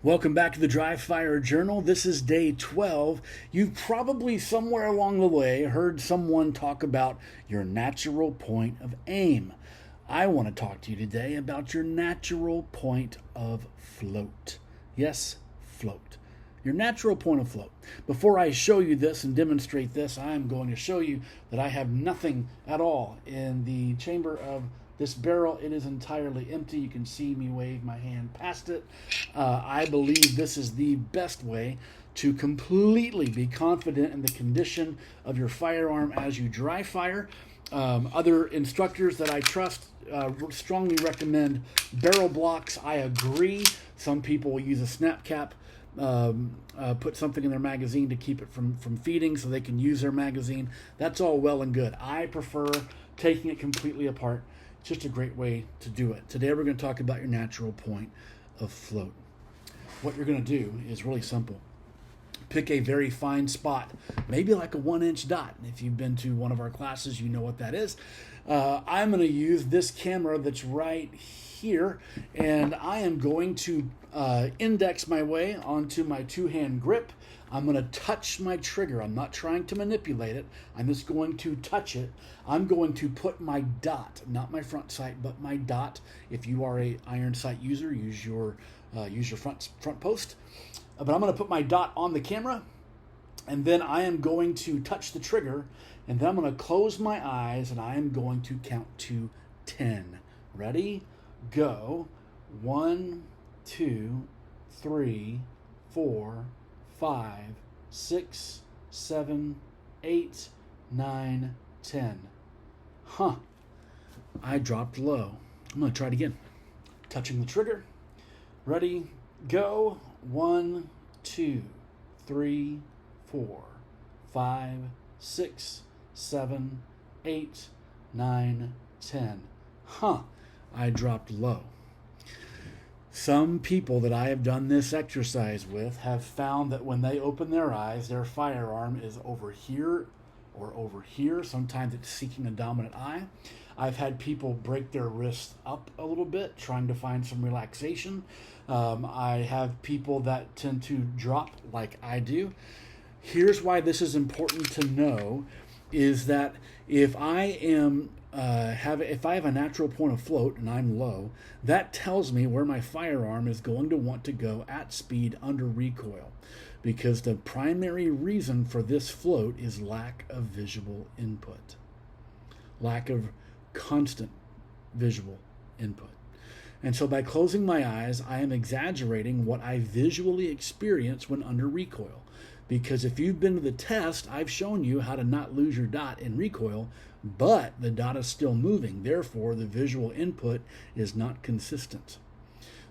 Welcome back to the Dry Fire Journal. This is day 12. You've probably somewhere along the way heard someone talk about your natural point of aim. I want to talk to you today about your natural point of float. Yes, float. Your natural point of float. Before I show you this and demonstrate this, I am going to show you that I have nothing at all in the chamber of this barrel. It is entirely empty. You can see me wave my hand past it. I believe this is the best way to completely be confident in the condition of your firearm as you dry fire. Other instructors that I trust strongly recommend barrel blocks. I agree. Some people will use a snap cap, put something in their magazine to keep it from feeding so they can use their magazine. That's all well and good. I prefer taking it completely apart. It's just a great way to do it. Today we're going to talk about your natural point of float. What you're going to do is really simple. Pick a very fine spot, maybe like a 1-inch dot. If you've been to one of our classes, you know what that is. I'm going to use this camera that's right here, and I am going to index my way onto my two-hand grip. I'm going to touch my trigger. I'm not trying to manipulate it. I'm just going to touch it. I'm going to put my dot, not my front sight, but my dot. If you are a iron sight user, use your front post. But I'm going to put my dot on the camera, and then I am going to touch the trigger, and then I'm going to close my eyes, and I am going to count to 10. Ready? Go. 1, 2, 3, 4, 5, 6, 7, 8, 9, 10. I dropped low. I'm going to try it again. Touching the trigger. Ready? Go. 1, 2, 3, 4, 5, 6, 7, 8, 9, 10. I dropped low. Some people that I have done this exercise with have found that when they open their eyes, their firearm is over here or over here. Sometimes it's seeking a dominant eye. I've had people break their wrists up a little bit, trying to find some relaxation. I have people that tend to drop like I do. Here's why this is important to know, is that if I have a natural point of float and I'm low, that tells me where my firearm is going to want to go at speed under recoil, because the primary reason for this float is lack of visual input, lack of constant visual input. And so by closing my eyes, I am exaggerating what I visually experience when under recoil. Because if you've been to the test, I've shown you how to not lose your dot in recoil, but the dot is still moving. Therefore, the visual input is not consistent.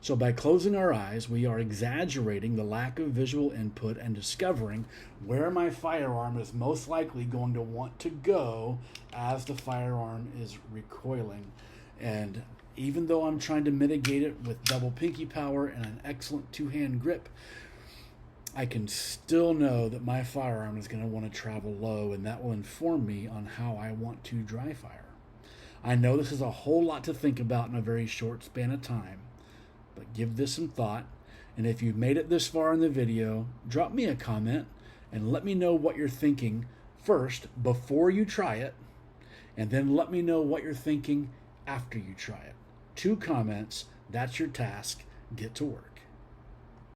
So by closing our eyes, we are exaggerating the lack of visual input and discovering where my firearm is most likely going to want to go as the firearm is recoiling. And even though I'm trying to mitigate it with double pinky power and an excellent two-hand grip, I can still know that my firearm is going to want to travel low, and that will inform me on how I want to dry fire. I know this is a whole lot to think about in a very short span of time, but give this some thought. And if you've made it this far in the video, drop me a comment and let me know what you're thinking first before you try it, and then let me know what you're thinking after you try it. 2 comments, that's your task. Get to work.